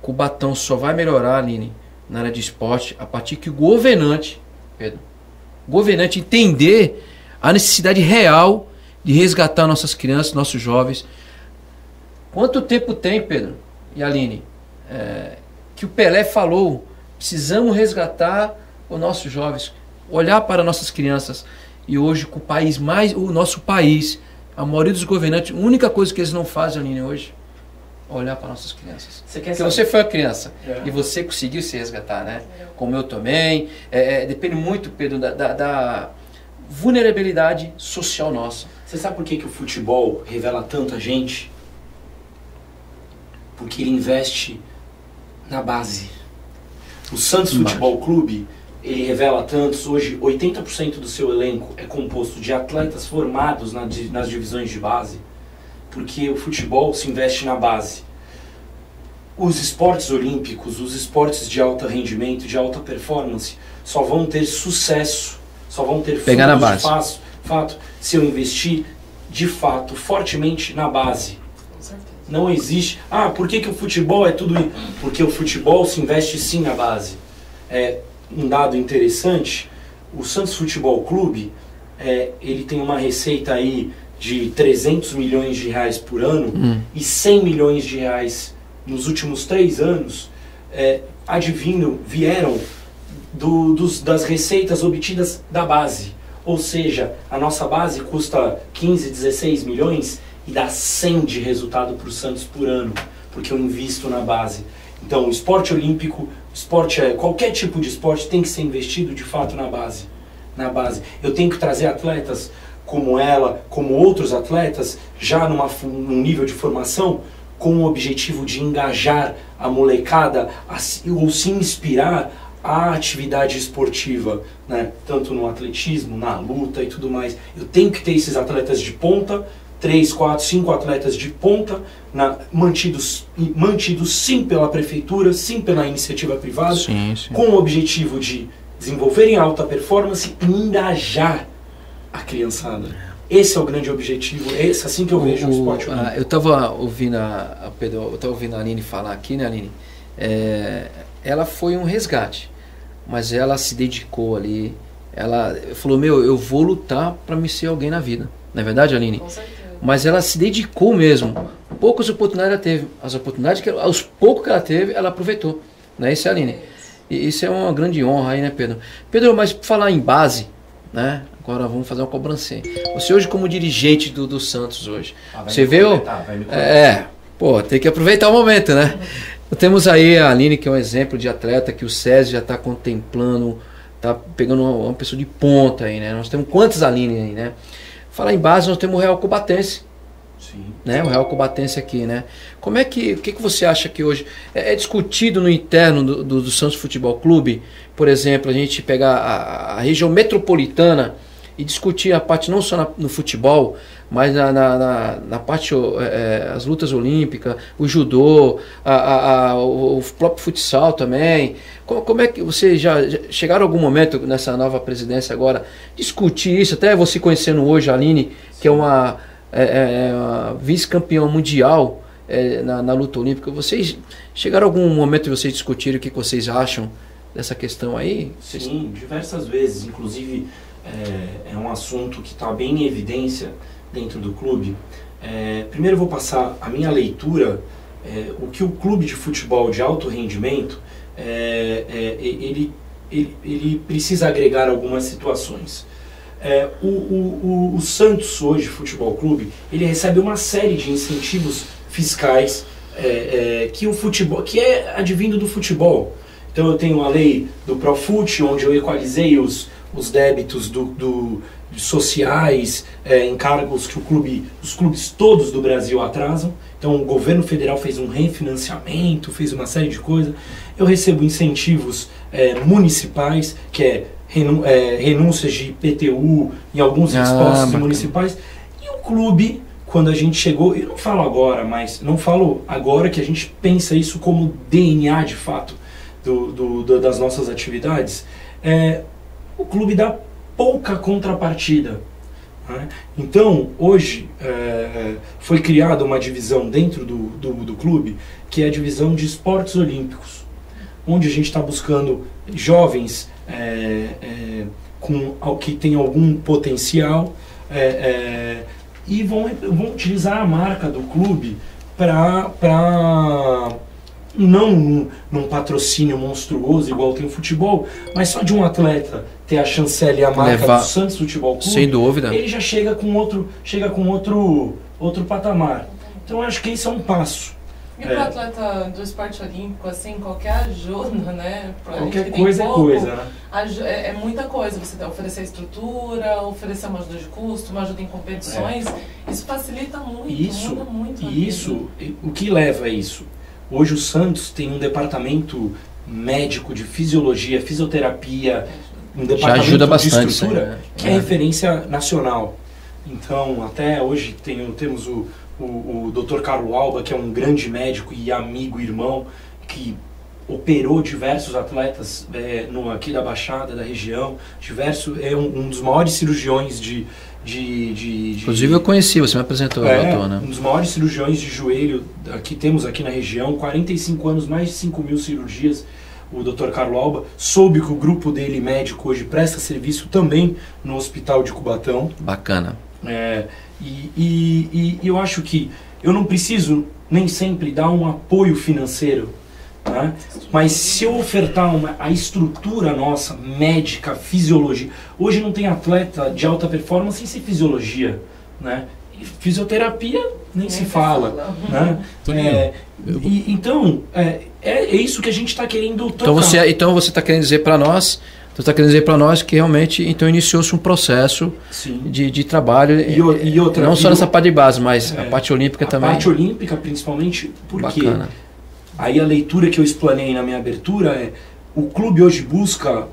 Cubatão só vai melhorar, Aline, na área de esporte a partir que o governante, Pedro, entender a necessidade real de resgatar nossas crianças, nossos jovens. Quanto tempo tem, Pedro e Aline, que o Pelé falou, precisamos resgatar os nossos jovens, olhar para nossas crianças. E hoje, com o nosso país, a maioria dos governantes, a única coisa que eles não fazem, Aline, hoje, é olhar para nossas crianças. Porque você foi a criança e você conseguiu se resgatar, né? Como eu também. Depende muito, Pedro, da vulnerabilidade social nossa. Você sabe por que o futebol revela tanta gente? Porque ele investe na base. O Santos Futebol Clube, ele revela tantos. Hoje, 80% do seu elenco é composto de atletas formados nas divisões de base, porque o futebol se investe na base. Os esportes olímpicos, os esportes de alto rendimento, de alta performance, só vão ter sucesso, só vão ter frutos de fato, se eu investir, de fato, fortemente na base. Não existe... por que o futebol é tudo isso? Porque o futebol se investe sim na base. Um dado interessante, o Santos Futebol Clube, ele tem uma receita aí de 300 milhões de reais por ano e 100 milhões de reais nos últimos 3 anos, vieram das receitas obtidas da base. Ou seja, a nossa base custa 15, 16 milhões e dá 100 de resultado para o Santos por ano, porque eu invisto na base. Então, o esporte olímpico, qualquer tipo de esporte tem que ser investido de fato na base. Eu tenho que trazer atletas como ela, como outros atletas, já num nível de formação, com o objetivo de engajar a molecada ou se inspirar à atividade esportiva, né? Tanto no atletismo, na luta e tudo mais. Eu tenho que ter esses atletas de ponta, 3, 4, 5 atletas de ponta, mantidos sim pela prefeitura, sim pela iniciativa privada, sim. Com o objetivo de desenvolverem alta performance e engajar a criançada. esse é o grande objetivo, é esse assim que eu vejo o esporte olímpico. Eu estava ouvindo Pedro, eu estava ouvindo a Aline falar aqui, né, Aline? Ela foi um resgate, mas ela se dedicou ali, ela falou, eu vou lutar para me ser alguém na vida. Não é verdade, Aline? Com certeza. Mas ela se dedicou mesmo. Poucas oportunidades ela teve. As oportunidades, aos poucos que ela teve, ela aproveitou. Não é isso, Aline? E isso é uma grande honra aí, né, Pedro? Pedro, mas por falar em base, né? Agora vamos fazer uma cobrancinha. Você hoje como dirigente do Santos hoje, você vê tem que aproveitar o momento, né? Temos aí a Aline, que é um exemplo de atleta que o César já está contemplando, está pegando uma pessoa de ponta aí, né? Nós temos quantas Aline aí, né? Falar em base, nós temos o Real Cubatense. Sim. Né? O Real Cubatense aqui, né? O que você acha que hoje é discutido no interno do Santos Futebol Clube? Por exemplo, a gente pegar a região metropolitana e discutir a parte não só no futebol, mas na parte as lutas olímpicas, o judô, o próprio futsal também. Como é que você já chegaram a algum momento nessa nova presidência agora discutir isso? Até você conhecendo hoje a Aline, que é uma vice-campeã mundial na luta olímpica. Vocês chegaram a algum momento de vocês discutirem o que vocês acham dessa questão aí? Sim, diversas vezes. Inclusive, é um assunto que está bem em evidência dentro do clube. Primeiro eu vou passar a minha leitura, o que o clube de futebol de alto rendimento, ele precisa agregar algumas situações. O Santos hoje, Futebol Clube, ele recebe uma série de incentivos fiscais que o futebol, que é advindo do futebol. Então eu tenho a lei do Profut, onde eu equalizei os débitos sociais, encargos que os clubes todos do Brasil atrasam. Então o governo federal fez um refinanciamento, fez uma série de coisas. Eu recebo incentivos municipais, que é renúncias de IPTU em alguns impostos municipais. E o clube, quando a gente chegou, eu não falo agora, mas não falo agora que a gente pensa isso como DNA de fato das nossas atividades, o clube dá pouca contrapartida. Né? Então, hoje, foi criada uma divisão dentro do clube, que é a divisão de esportes olímpicos, onde a gente está buscando jovens que têm algum potencial e vão utilizar a marca do clube para não num patrocínio monstruoso igual tem o futebol, mas só de um atleta ter a chancela e a marca do Santos Futebol Clube, sem dúvida, ele já chega com outro patamar. Então eu acho que esse é um passo. E para o atleta do esporte olímpico, assim, qualquer ajuda, né? Qualquer coisa é coisa, né? É muita coisa. Você oferecer estrutura, oferecer uma ajuda de custo, uma ajuda em competições. Isso facilita muito, muda muito. E isso, o que leva a isso? Hoje o Santos tem um departamento médico de fisiologia, fisioterapia, um departamento ajuda bastante, de estrutura, que é referência nacional. Então, até hoje temos o Dr. Carlos Alba, que é um grande médico e amigo, irmão, que operou diversos atletas aqui da Baixada, da região, é um dos maiores cirurgiões Inclusive eu conheci, você me apresentou, doutor, né? Um dos maiores cirurgiões de joelho que temos aqui na região, 45 anos, mais de 5.000 cirurgias, o Dr. Carlos Alba. Soube que o grupo dele médico hoje presta serviço também no Hospital de Cubatão. Bacana. E eu acho que eu não preciso nem sempre dar um apoio financeiro, né? Mas se eu ofertar a estrutura nossa, médica, fisiologia, hoje não tem atleta de alta performance sem ser fisiologia, né? E fisioterapia nem se fala, né? Então é isso que a gente está querendo tocar. Então você está querendo dizer para nós, que realmente então iniciou-se um processo de trabalho e outra, não só nessa parte de base, mas a parte olímpica também. A parte olímpica principalmente, porque bacana. Aí a leitura que eu explanei na minha abertura o clube hoje busca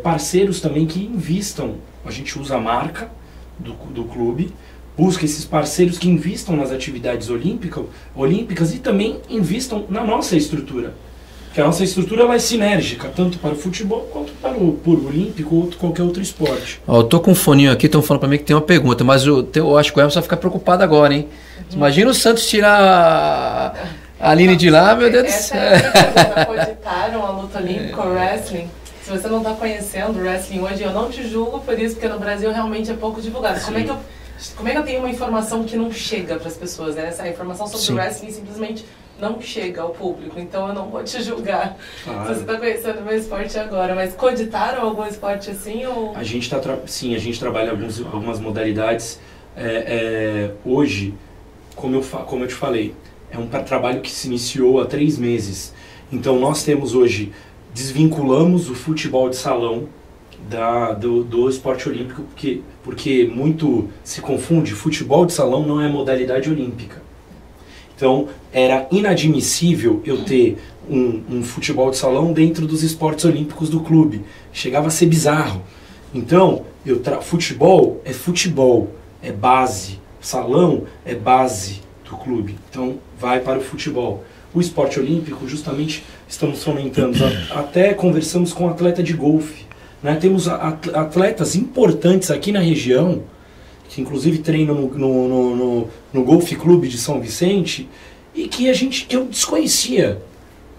parceiros também que invistam. A gente usa a marca do clube, busca esses parceiros que invistam nas atividades olímpicas e também invistam na nossa estrutura. Porque a nossa estrutura ela é sinérgica, tanto para o futebol quanto para o olímpico ou qualquer outro esporte. Ó, eu tô com um foninho aqui, estão falando para mim que tem uma pergunta, mas eu acho que o Emerson vai ficar preocupado agora, hein? Imagina o Santos tirar a Aline de lá, meu Deus do céu. Essa é a pergunta. Cogitaram a luta olímpica, o wrestling? Se você não está conhecendo o wrestling hoje, eu não te julgo por isso, porque no Brasil realmente é pouco divulgado. Como é que eu tenho uma informação que não chega para as pessoas, né? Essa informação sobre o wrestling simplesmente não chega ao público, então eu não vou te julgar se você está conhecendo o meu esporte agora. Mas cogitaram algum esporte assim? Ou... A gente sim, a gente trabalha algumas modalidades. Hoje, como eu te falei, é um trabalho que se iniciou há 3 meses. Então nós temos hoje, desvinculamos o futebol de salão do esporte olímpico, porque muito se confunde, futebol de salão não é modalidade olímpica. Então era inadmissível eu ter um futebol de salão dentro dos esportes olímpicos do clube. Chegava a ser bizarro. Então, futebol, é base, salão é base do clube. Então vai para o futebol. O esporte olímpico, justamente, estamos fomentando. Até conversamos com um atleta de golfe. Né? Temos atletas importantes aqui na região, que inclusive treinam no Golfe Clube de São Vicente, e que eu desconhecia.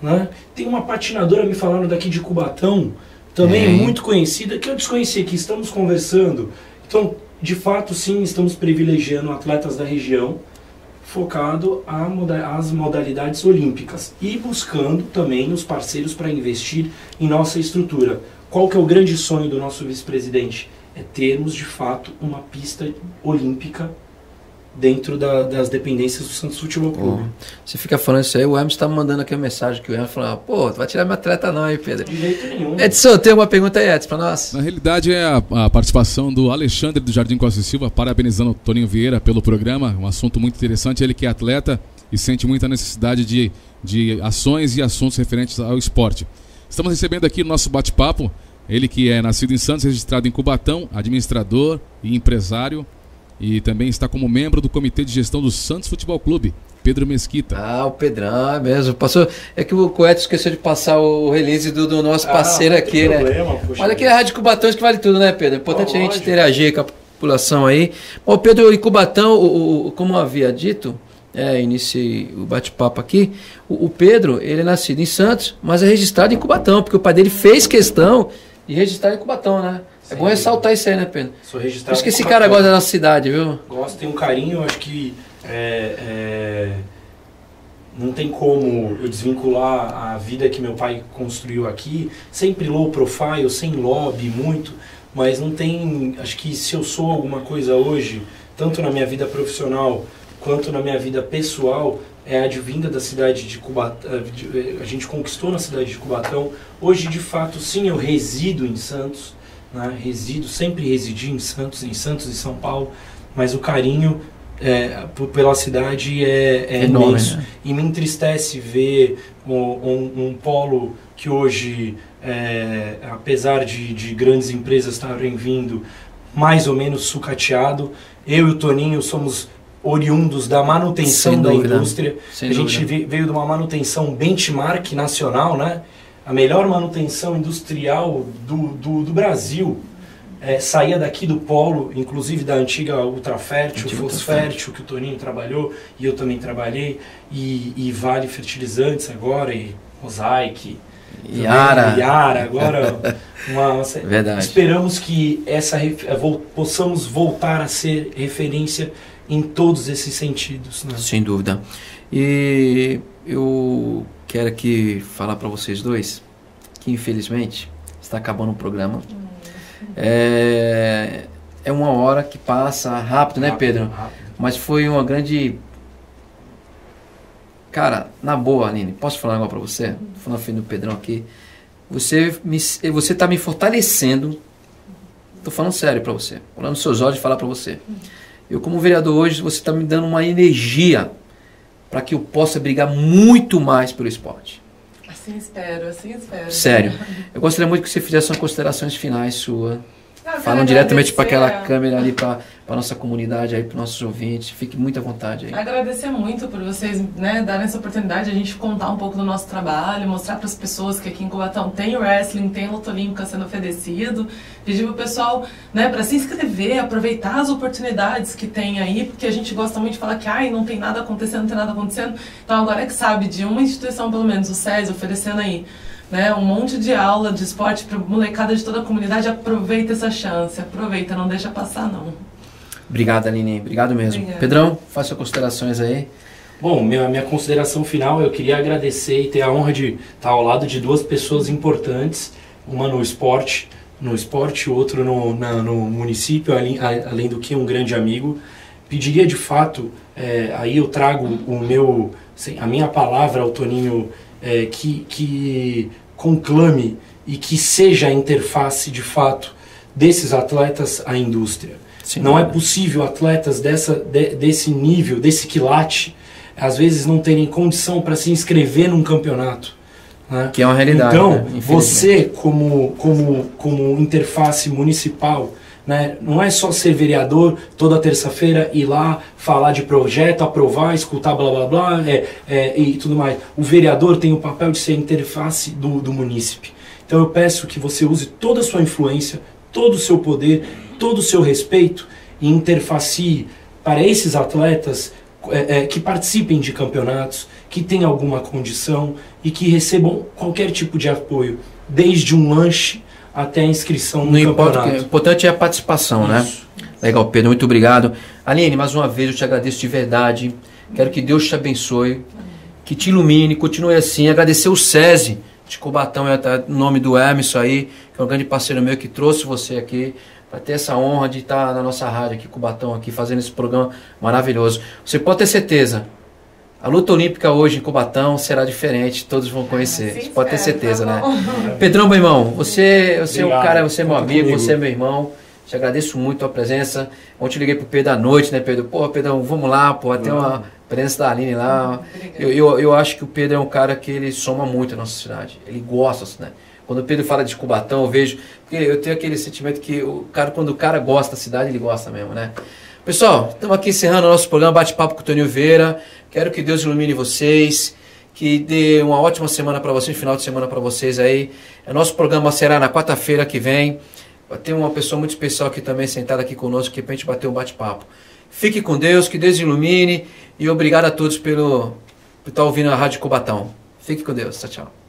Né? Tem uma patinadora, me falaram daqui de Cubatão, também muito conhecida, que eu desconhecia, que estamos conversando. Então, de fato, sim, estamos privilegiando atletas da região, focado às modalidades olímpicas e buscando também os parceiros para investir em nossa estrutura. Qual que é o grande sonho do nosso vice-presidente? É termos, de fato, uma pista olímpica dentro das dependências do Santos Futebol Clube. Você fica falando isso aí, o Hermes está mandando aqui uma mensagem que o Hermes falou, pô, tu vai tirar minha atleta não, hein, Pedro? De jeito nenhum. Edson, tem uma pergunta aí, Edson, para nós? Na realidade é a participação do Alexandre do Jardim Costa e Silva, parabenizando o Toninho Vieira pelo programa, um assunto muito interessante, ele que é atleta e sente muita necessidade de ações e assuntos referentes ao esporte. Estamos recebendo aqui no nosso bate-papo, ele que é nascido em Santos, registrado em Cubatão, administrador e empresário, e também está como membro do Comitê de Gestão do Santos Futebol Clube, Pedro Mesquita. Ah, o Pedrão, é mesmo. Passou, é que o Coeto esqueceu de passar o release do nosso parceiro aqui, né? Olha que é a Rádio Cubatão, isso que vale tudo, né, Pedro? É importante a gente interagir com a população aí. Bom, Pedro, em Cubatão, como havia dito, iniciei o bate-papo aqui, o Pedro, ele é nascido em Santos, mas é registrado em Cubatão, porque o pai dele fez questão de registrar em Cubatão, né? É bom ressaltar isso aí, né, Pedro? Sou registrado. Por isso que esse cara gosta da nossa cidade, viu? Gosto, tem um carinho, acho que não tem como eu desvincular a vida que meu pai construiu aqui, sempre low profile, sem lobby, muito, mas não tem, acho que se eu sou alguma coisa hoje, tanto na minha vida profissional quanto na minha vida pessoal, é advinda da cidade de Cubatão, a gente conquistou na cidade de Cubatão. Hoje, de fato, sim, eu resido em Santos, né? Sempre residi em Santos e São Paulo, mas o carinho pela cidade é enorme, imenso. né? E me entristece ver um polo que hoje, apesar de grandes empresas estarem vindo, mais ou menos sucateado. Eu e o Toninho somos oriundos da manutenção da indústria. A gente veio de uma manutenção benchmark nacional, né? A melhor manutenção industrial do Brasil. Saía daqui do polo, inclusive da antiga Ultrafértil, Fosfértil, que o Toninho trabalhou e eu também trabalhei, e Vale Fertilizantes agora, e Mosaic, Yara agora. Verdade. Esperamos que possamos voltar a ser referência em todos esses sentidos. Né? Sem dúvida. E eu quero aqui falar para vocês dois que infelizmente está acabando o programa. É uma hora que passa rápido, né, Pedro? Rápido. Mas foi uma grande... Cara, na boa, Aline, posso falar algo para você? Tô falando na frente do Pedrão aqui. Você tá me fortalecendo. Tô falando sério para você. Olhando nos seus olhos e falar para você. Eu, como vereador hoje, você está me dando uma energia para que eu possa brigar muito mais pelo esporte. Assim espero. Sério. Eu gostaria muito que você fizesse umas considerações finais sua. Falando diretamente para aquela câmera ali, para para nossa comunidade aí, para nossos ouvintes. Fique muito à vontade aí. Agradecer muito por vocês, né, darem essa oportunidade de a gente contar um pouco do nosso trabalho, mostrar para as pessoas que aqui em Cubatão tem wrestling, tem luta olímpica sendo oferecido. Pedir pro pessoal, né, para se inscrever, aproveitar as oportunidades que tem aí, porque a gente gosta muito de falar que ai, não tem nada acontecendo, não tem nada acontecendo. Então agora é que sabe de uma instituição, pelo menos o SESI, oferecendo aí, né, um monte de aula de esporte para molecada de toda a comunidade. Aproveita essa chance, aproveita, não deixa passar não. Obrigado, Aline, obrigado mesmo. Obrigada. Pedrão, faça considerações aí. Bom, minha consideração final, eu queria agradecer e ter a honra de estar ao lado de duas pessoas importantes, uma no esporte, outro no município, além do que um grande amigo. Pediria de fato, aí eu trago a minha palavra ao Toninho, que conclame e que seja a interface de fato desses atletas à indústria. Sim, não é possível atletas desse nível, desse quilate, às vezes não terem condição para se inscrever num campeonato. Né? Que é uma realidade. Então, né? você como interface municipal, né, não é só ser vereador toda terça-feira, ir lá, falar de projeto, aprovar, escutar blá blá blá e tudo mais. O vereador tem o papel de ser interface do munícipe. Então eu peço que você use toda a sua influência, todo o seu poder, todo o seu respeito e interfacie para esses atletas que participem de campeonatos, que tenham alguma condição e que recebam qualquer tipo de apoio, desde um lanche até a inscrição no campeonato. O importante é a participação, né? Legal, Pedro, muito obrigado. Aline, mais uma vez eu te agradeço de verdade. Quero que Deus te abençoe, que te ilumine, continue assim. Agradecer o SESI de Cubatão, no nome do Emerson aí, que é um grande parceiro meu que trouxe você aqui, para ter essa honra de estar na nossa rádio aqui, Cubatão, aqui, fazendo esse programa maravilhoso. Você pode ter certeza, a luta olímpica hoje em Cubatão será diferente, todos vão conhecer. Você pode ter certeza, né? Pedrão, meu irmão, você é um cara, você é meu amigo, você é meu irmão. Te agradeço muito a presença. Ontem eu liguei pro Pedro à noite, né, Pedro? Pô, Pedrão, vamos lá, pô, tem uma presença da Aline lá. Eu acho que o Pedro é um cara que ele soma muito a nossa cidade. Ele gosta, né? Quando o Pedro fala de Cubatão, eu vejo... Porque eu tenho aquele sentimento que quando o cara gosta da cidade, ele gosta mesmo, né? Pessoal, estamos aqui encerrando o nosso programa Bate-Papo com o Toninho Vieira. Quero que Deus ilumine vocês, que dê uma ótima semana para vocês, final de semana para vocês aí. O nosso programa será na quarta-feira que vem. Vai ter uma pessoa muito especial aqui também, sentada aqui conosco, aqui pra gente bater um bate-papo. Fique com Deus, que Deus ilumine, e obrigado a todos por estar ouvindo a Rádio Cubatão. Fique com Deus, tchau, tchau.